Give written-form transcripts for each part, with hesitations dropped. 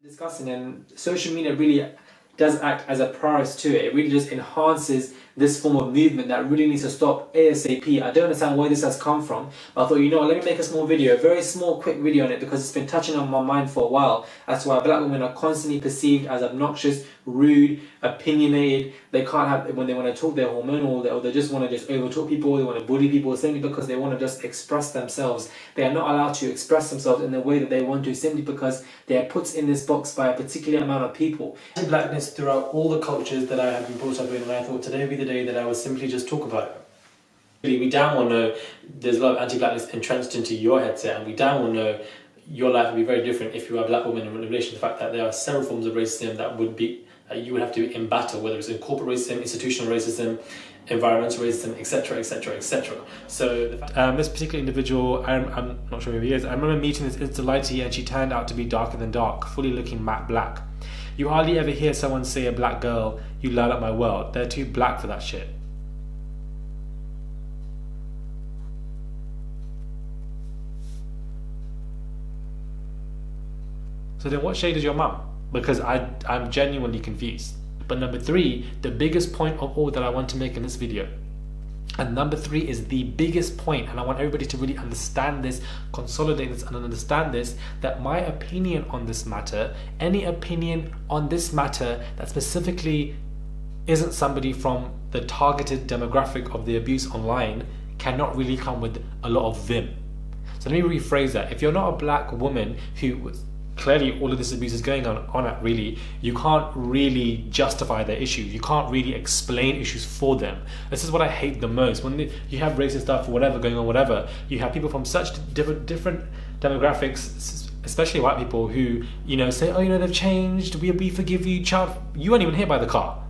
discussing, and social media really does act as a priority to it. It really just enhances this form of movement that really needs to stop ASAP. I don't understand where this has come from, but I thought, you know what, let me make a small video, a very small, quick video on it, because it's been touching on my mind for a while as to why black women are constantly perceived as obnoxious, rude, opinionated. They can't have, when they want to talk, they're hormonal, or they just want to just overtalk people, they want to bully people simply because they want to just express themselves. They are not allowed to express themselves in the way that they want to, simply because they are put in this box by a particular amount of people. Blackness throughout all the cultures that I have been brought up in, and I thought today would be the day that I would simply just talk about it. We damn well know there's a lot of anti-blackness entrenched into your headset, and we damn well know your life would be very different if you are a black woman in relation to the fact that there are several forms of racism that would be you would have to in battle, whether it's in corporate racism, institutional racism, environmental racism, etc, etc, etc. So this particular individual, I'm not sure who he is, I remember meeting this Insta lady and she turned out to be darker than dark, fully looking matte black. You hardly ever hear someone say a black girl, you light up my world. They're too black for that shit. So then what shade is your mum? Because I'm genuinely confused. But number three, the biggest point of all that I want to make in this video, and number three is the biggest point, and I want everybody to really understand this, consolidate this and understand this, that my opinion on this matter, any opinion on this matter that specifically isn't somebody from the targeted demographic of the abuse online, cannot really come with a lot of vim. So let me rephrase that. If you're not a black woman who was clearly all of this abuse is going on at, really, you can't really justify their issues. You can't really explain issues for them. This is what I hate the most. When you have racist stuff or whatever going on, whatever, you have people from such different demographics, especially white people, who, you know, say, oh, you know, they've changed, we forgive you, child. You weren't even hit by the car.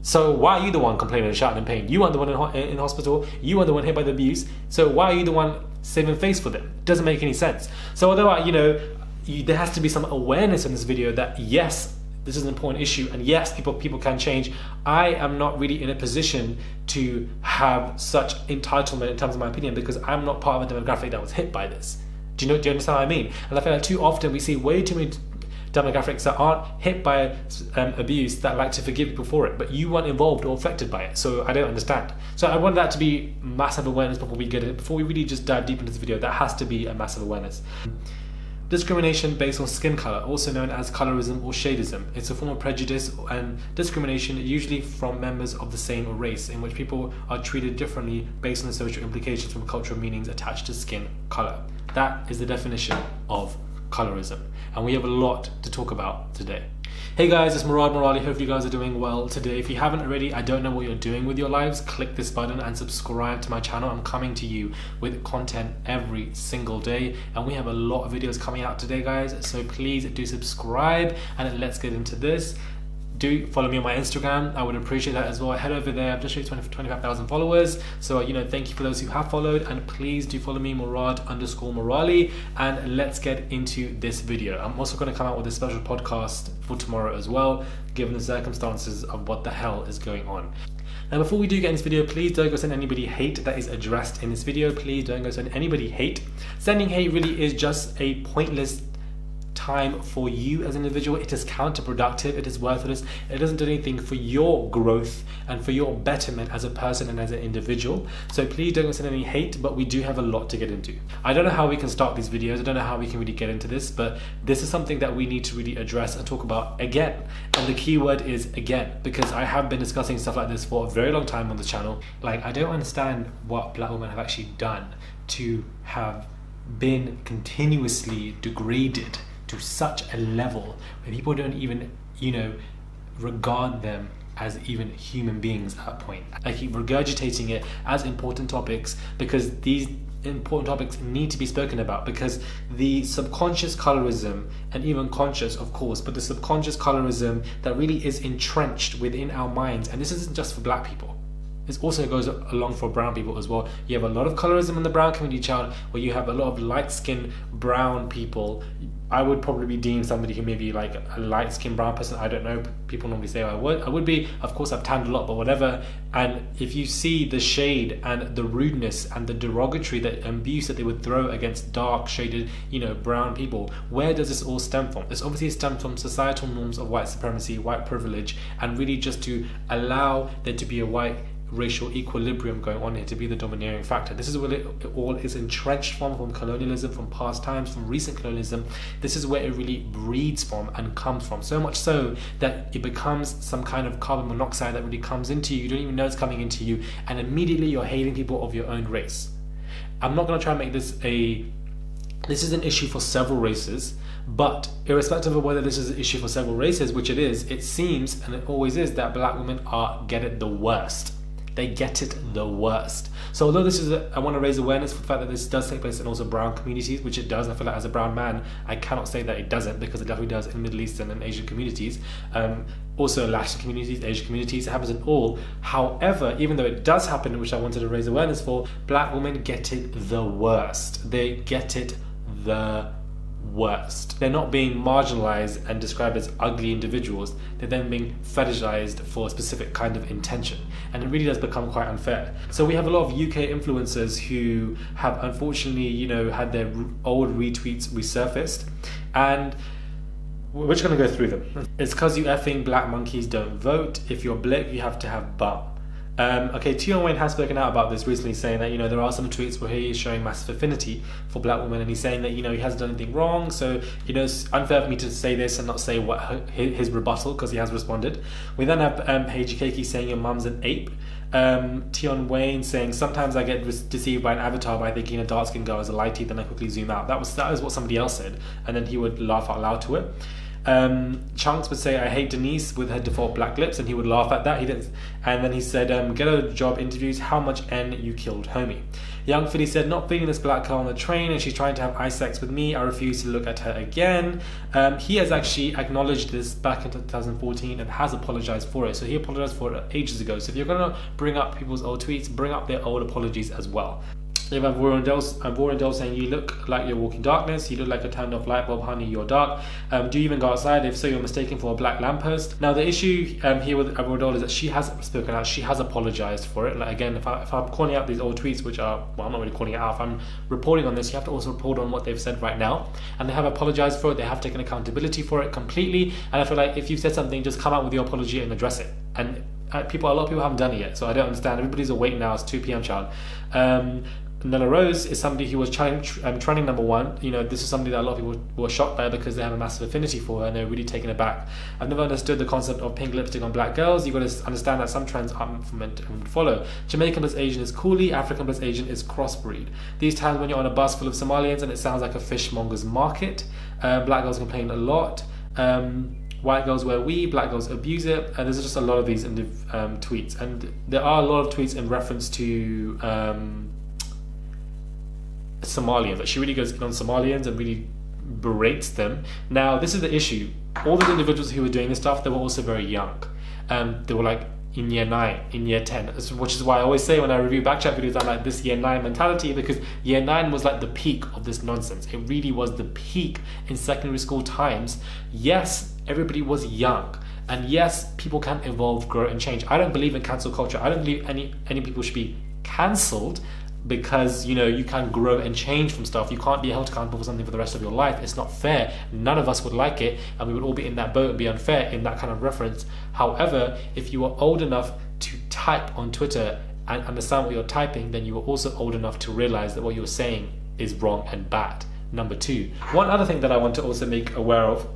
So why are you the one complaining and shouting in pain? You weren't the one in hospital. You weren't the one hit by the abuse. So why are you the one saving face for them? It doesn't make any sense. So although, you know, there has to be some awareness in this video that yes, this is an important issue, and yes, people can change. I am not really in a position to have such entitlement in terms of my opinion, because I'm not part of a demographic that was hit by this. Do you understand what I mean? And I feel like too often we see way too many demographics that aren't hit by abuse that like to forgive people for it, but you weren't involved or affected by it, so I don't understand. So I want that to be massive awareness before we get it, before we really just dive deep into this video. That has to be a massive awareness. Discrimination based on skin color, also known as colorism or shadism. It's a form of prejudice and discrimination, usually from members of the same race, in which people are treated differently based on the social implications from cultural meanings attached to skin color. That is the definition of colorism, and we have a lot to talk about today. Hey guys, it's Murad Murali. Hope you guys are doing well today. If you haven't already, I don't know what you're doing with your lives. Click this button and subscribe to my channel. I'm coming to you with content every single day, and we have a lot of videos coming out today, guys. So please do subscribe, and let's get into this. Do follow me on my Instagram. I would appreciate that as well. Head over there. I've just reached 25,000 followers. So, you know, thank you for those who have followed, and please do follow me, Murad_Murali, and let's get into this video. I'm also going to come out with a special podcast for tomorrow as well, given the circumstances of what the hell is going on. Now, before we do get in this video, please don't go send anybody hate that is addressed in this video. Please don't go send anybody hate. Sending hate really is just a pointless time for you as an individual. It is counterproductive, it is worthless, it doesn't do anything for your growth and for your betterment as a person and as an individual. So please don't send any hate, but we do have a lot to get into. I don't know how we can start these videos, I don't know how we can really get into this, but this is something that we need to really address and talk about again. And the key word is again, because I have been discussing stuff like this for a very long time on the channel. Like, I don't understand what black women have actually done to have been continuously degraded to such a level where people don't even, you know, regard them as even human beings at that point. I keep regurgitating it as important topics because these important topics need to be spoken about, because the subconscious colorism, and even conscious of course, but the subconscious colorism that really is entrenched within our minds, and this isn't just for black people. This also goes along for brown people as well. You have a lot of colorism in the brown community, child, where you have a lot of light-skinned brown people. I would probably deem somebody who may be like a light-skinned brown person. I don't know. People normally say I would be. Of course, I've tanned a lot, but whatever. And if you see the shade and the rudeness and the derogatory, the abuse that they would throw against dark shaded, brown people, where does this all stem from? This obviously stems from societal norms of white supremacy, white privilege, and really just to allow there to be a white racial equilibrium going on here, to be the domineering factor. This is where it all is entrenched from colonialism, from past times, from recent colonialism. This is where it really breeds from and comes from, so much so that it becomes some kind of carbon monoxide that really comes into you. You don't even know it's coming into you, and immediately you're hating people of your own race. I'm not going to try and make this is an issue for several races, but irrespective of whether this is an issue for several races, which it is, it seems, and it always is, that black women get it the worst. They get it the worst. So although I want to raise awareness for the fact that this does take place in also brown communities, which it does. I feel like as a brown man, I cannot say that it doesn't, because it definitely does in Middle Eastern and Asian communities. Also Latin communities, Asian communities, it happens in all. However, even though it does happen, which I wanted to raise awareness for, black women get it the worst. They get it the worst. They're not being marginalized and described as ugly individuals. They're then being fetishized for a specific kind of intention, and it really does become quite unfair. So we have a lot of UK influencers who have unfortunately had their old retweets resurfaced, and we're just going to go through them. It's because you effing black monkeys don't vote. If you're black, you have to have bum. Okay, Tion Wayne has spoken out about this recently, saying that there are some tweets where he is showing massive affinity for black women, and he's saying that he hasn't done anything wrong. So it's unfair for me to say this and not say what his rebuttal, because he has responded. We then have Heiji Keiki saying your mum's an ape. Tion Wayne saying sometimes I get deceived by an avatar by thinking a dark skinned girl is a lighty, then I quickly zoom out. That is what somebody else said, and then he would laugh out loud to it. Chunks would say I hate Denise with her default black lips, and he would laugh at that. He didn't, and then he said get a job interviews, how much N you killed homie. Young Philly said not feeling this black girl on the train, and she's trying to have eye sex with me. I refuse to look at her again. He has actually acknowledged this back in 2014 and has apologized for it. So he apologized for it ages ago. So if you're gonna bring up people's old tweets, bring up their old apologies as well. You have Vorendell saying you look like you're walking darkness, you look like a turned off light bulb, honey, you're dark. Do you even go outside? If so, you're mistaken for a black lamppost. Now the issue here with Vorendell is that she has spoken out, she has apologized for it. Like, again, if I'm calling out these old tweets, which are, well, I'm not really calling it out, if I'm reporting on this, you have to also report on what they've said right now. And they have apologized for it, they have taken accountability for it completely. And I feel like if you've said something, just come out with your apology and address it. And a lot of people haven't done it yet, so I don't understand. Everybody's awake now, it's 2 p.m. child. Nella Rose is somebody who was trending number one. This is somebody that a lot of people were shocked by because they have a massive affinity for her and they're really taken aback. I've never understood the concept of pink lipstick on black girls. You've got to understand that some trends aren't meant to follow. Jamaican plus Asian is coolie, African plus Asian is crossbreed. These times when you're on a bus full of Somalians and it sounds like a fishmonger's market, black girls complain a lot. White girls wear weave, black girls abuse it, and there's just a lot of these in the tweets. And there are a lot of tweets in reference to Somalians. Like, she really goes in on Somalians and really berates them. Now, this is the issue. All the individuals who were doing this stuff, they were also very young. They were like in year 9, in year 10, which is why I always say when I review backchat videos, I'm like this year 9 mentality, because year 9 was like the peak of this nonsense. It really was the peak in secondary school times. Yes, everybody was young. And yes, people can evolve, grow, and change. I don't believe in cancel culture. I don't believe any people should be cancelled, because you can grow and change from stuff. You can't be held accountable for something for the rest of your life. It's not fair. None of us would like it, and we would all be in that boat. It'd be unfair in that kind of reference. However, if you are old enough to type on Twitter and understand what you're typing, then you are also old enough to realize that what you're saying is wrong and bad. Number 2. One other thing that I want to also make aware of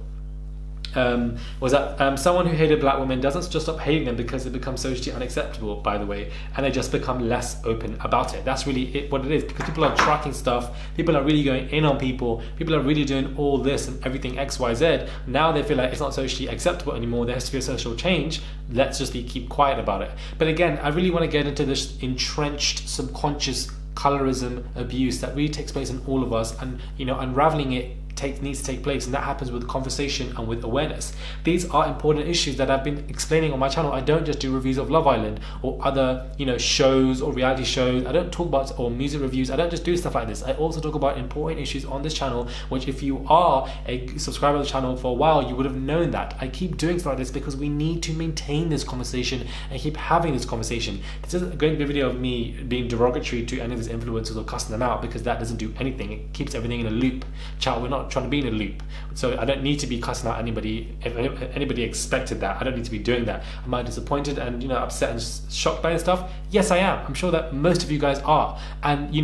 was that someone who hated black women doesn't just stop hating them because it becomes socially unacceptable, by the way, and they just become less open about it. That's really what it is, because people are tracking stuff, people are really going in on people are really doing all this and everything XYZ. Now they feel like it's not socially acceptable anymore, there has to be a social change, let's just keep quiet about it. But again, I really want to get into this entrenched subconscious colorism abuse that really takes place in all of us, and unraveling it needs to take place, and that happens with conversation and with awareness. These are important issues that I've been explaining on my channel. I don't just do reviews of Love Island or other, shows or reality shows. I don't talk about, or music reviews. I don't just do stuff like this. I also talk about important issues on this channel, which if you are a subscriber to the channel for a while, you would have known that. I keep doing stuff like this because we need to maintain this conversation and keep having this conversation. This isn't going to be a video of me being derogatory to any of these influencers or cussing them out, because that doesn't do anything. It keeps everything in a loop. Chat, we're not trying to be in a loop. So I don't need to be cussing out anybody. If anybody expected that, I don't need to be doing that. Am I disappointed and upset and shocked by this stuff? Yes, I am. I'm sure that most of you guys are. And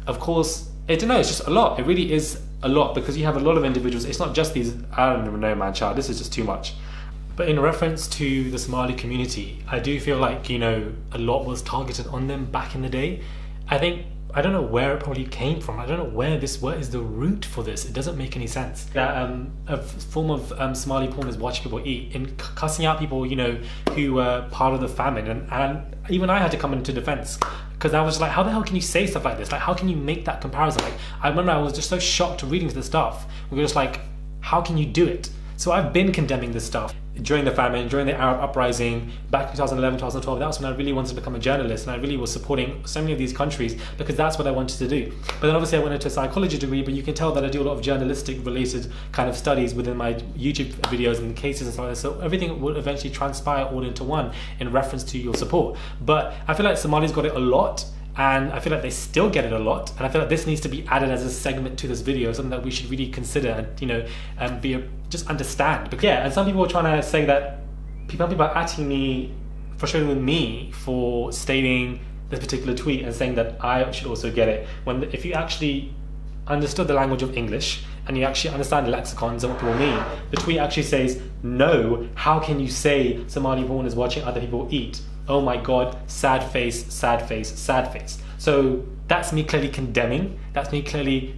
of course, I don't know, it's just a lot. It really is a lot, because you have a lot of individuals. It's not just these, I don't even know, man, child, this is just too much. But in reference to the Somali community, I do feel like, a lot was targeted on them back in the day. I don't know where it probably came from. I don't know what is the root for this. It doesn't make any sense. That a form of Somali porn is watching people eat and cussing out people, who were part of the famine. And even I had to come into defense, because I was like, how the hell can you say stuff like this? Like, how can you make that comparison? Like, I remember I was just so shocked reading this stuff. We were just like, how can you do it? So I've been condemning this stuff during the famine, during the Arab uprising, back in 2011, 2012. That was when I really wanted to become a journalist, and I really was supporting so many of these countries because that's what I wanted to do. But then obviously I went into a psychology degree, but you can tell that I do a lot of journalistic related kind of studies within my YouTube videos and cases and stuff like that. So everything will eventually transpire all into one in reference to your support. But I feel like Somali's got it a lot, and I feel like they still get it a lot, and I feel like this needs to be added as a segment to this video, something that we should really consider and just understand. Because, and some people are trying to say that people are atting me, frustrated with me for stating this particular tweet and saying that I should also get it. When if you actually understood the language of English and you actually understand the lexicons and what people mean, the tweet actually says, no, how can you say Somali porn is watching other people eat? Oh my God, sad face, sad face, sad face. So that's me clearly condemning. That's me clearly,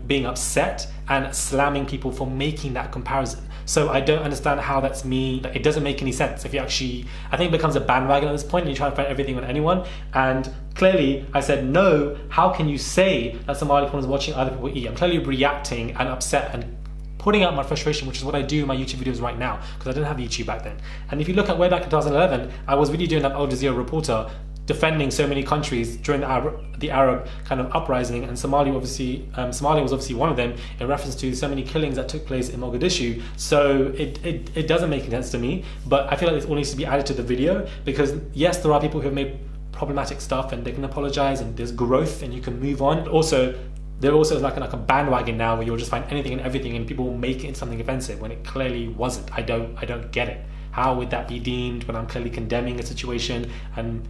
being upset and slamming people for making that comparison. So I don't understand how that's me. It doesn't make any sense. If you actually, I think it becomes a bandwagon at this point and you try to find everything on anyone. And clearly I said, no, how can you say that Somali porn is watching other people eat? I'm clearly reacting and upset and putting out my frustration, which is what I do in my YouTube videos right now, because I didn't have YouTube back then. And if you look at way back in 2011, I was really doing that Al Jazeera reporter, defending so many countries during the Arab kind of uprising, and Somalia was obviously one of them, in reference to so many killings that took place in Mogadishu. So it doesn't make sense to me, but I feel like this all needs to be added to the video, because yes, there are people who have made problematic stuff and they can apologize and there's growth and you can move on. Also, there also is like a bandwagon now where you'll just find anything and everything and people will make it into something offensive when it clearly wasn't. I don't get it. How would that be deemed when I'm clearly condemning a situation and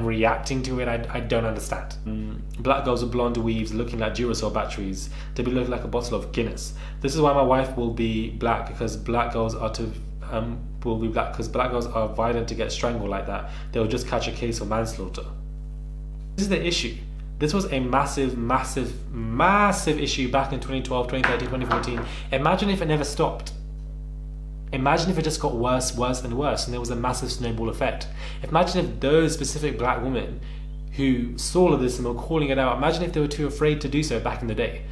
reacting to it? I don't understand. Black girls with blonde weaves looking like Duracell batteries. They be looking like a bottle of Guinness. This is why my wife will be black, because black girls are black girls are violent to get strangled like that. They'll just catch a case of manslaughter. This is the issue. This was a massive issue back in 2012, 2013, 2014. Imagine if it never stopped. Imagine if it just got worse and worse, and there was a massive snowball effect. Imagine if those specific black women who saw all of this and were calling it out, imagine if they were too afraid to do so back in the day.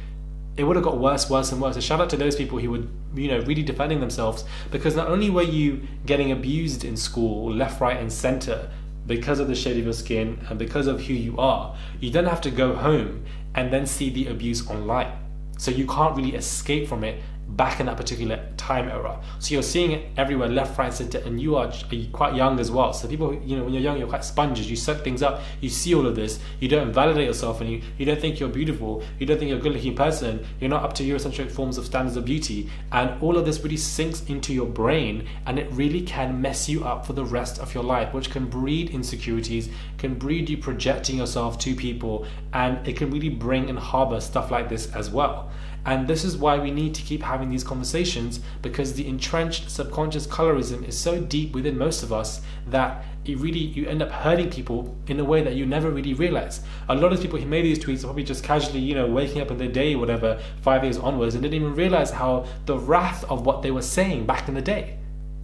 It would have got worse and worse. So shout out to those people who were, really defending themselves, because not only were you getting abused in school, left, right, and center, because of the shade of your skin and because of who you are, you then have to go home and then see the abuse online. So you can't really escape from it back in that particular time era. So you're seeing it everywhere, left, right, center, and you are quite young as well. So people, when you're young, you're quite sponges. You suck things up. You see all of this. You don't validate yourself, and you don't think you're beautiful. You don't think you're a good-looking person. You're not up to Eurocentric forms of standards of beauty. And all of this really sinks into your brain, and it really can mess you up for the rest of your life, which can breed insecurities, can breed you projecting yourself to people, and it can really bring and harbor stuff like this as well. And this is why we need to keep having these conversations, because the entrenched subconscious colorism is so deep within most of us that you end up hurting people in a way that you never really realize. A lot of people who made these tweets are probably just casually, waking up in their day, whatever, 5 years onwards, and didn't even realize how the wrath of what they were saying back in the day.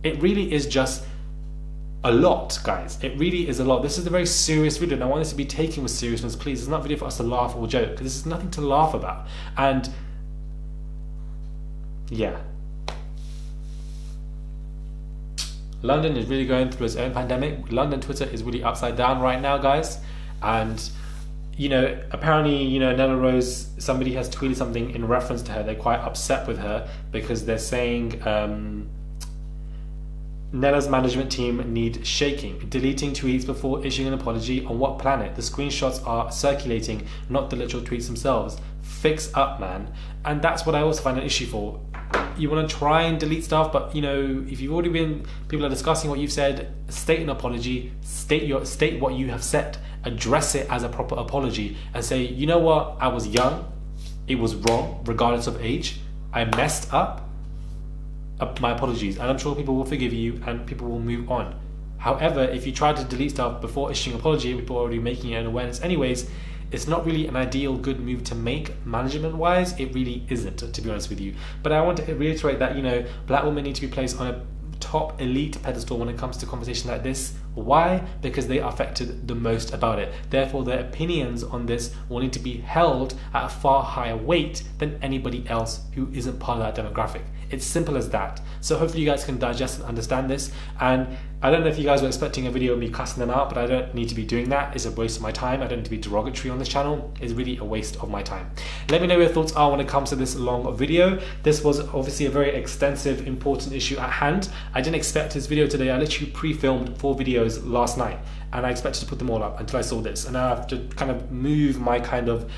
It really is just a lot, guys. It really is a lot. This is a very serious video, and I want this to be taken with seriousness, please. It's not a video for us to laugh or joke, because this is nothing to laugh about. And yeah. London is really going through its own pandemic. London Twitter is really upside down right now, guys. And, you know, apparently, you know, Nella Rose, somebody has tweeted something in reference to her. They're quite upset with her because they're saying Nella's management team need shaking, deleting tweets before issuing an apology. On what planet? The screenshots are circulating, not the literal tweets themselves. Fix up, man. And that's what I also find an issue for. You want to try and delete stuff, but you know, if you've already been, people are discussing what you've said, state an apology, state what you have said, address it as a proper apology, and say, you know what, I was young, it was wrong, regardless of age, I messed up, my apologies, and I'm sure people will forgive you and people will move on. However, if you try to delete stuff before issuing an apology, people are already making an awareness anyways, it's not really an ideal good move to make management wise. It really isn't, to be honest with you. But I want to reiterate that, you know, black women need to be placed on a top elite pedestal when it comes to conversations like this. Why? Because they are affected the most about it. Therefore, their opinions on this will need to be held at a far higher weight than anybody else who isn't part of that demographic. It's simple as that. So hopefully you guys can digest and understand this. And I don't know if you guys were expecting a video of me cussing them out, but I don't need to be doing that. It's a waste of my time. I don't need to be derogatory on this channel. It's really a waste of my time. Let me know what your thoughts are when it comes to this long video. This was obviously a very extensive, important issue at hand. I didn't expect this video today. I literally pre-filmed 4 videos last night and I expected to put them all up until I saw this. And now I have to kind of move my kind of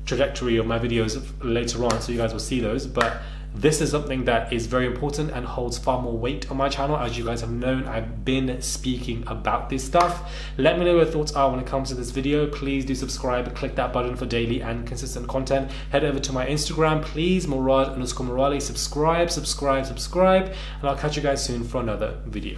trajectory of my videos later on, so you guys will see those. But this is something that is very important and holds far more weight on my channel. As you guys have known, I've been speaking about this stuff. Let me know what your thoughts are when it comes to this video. Please do subscribe, click that button for daily and consistent content. Head over to my Instagram, please, Murad_Morale. Subscribe, and I'll catch you guys soon for another video.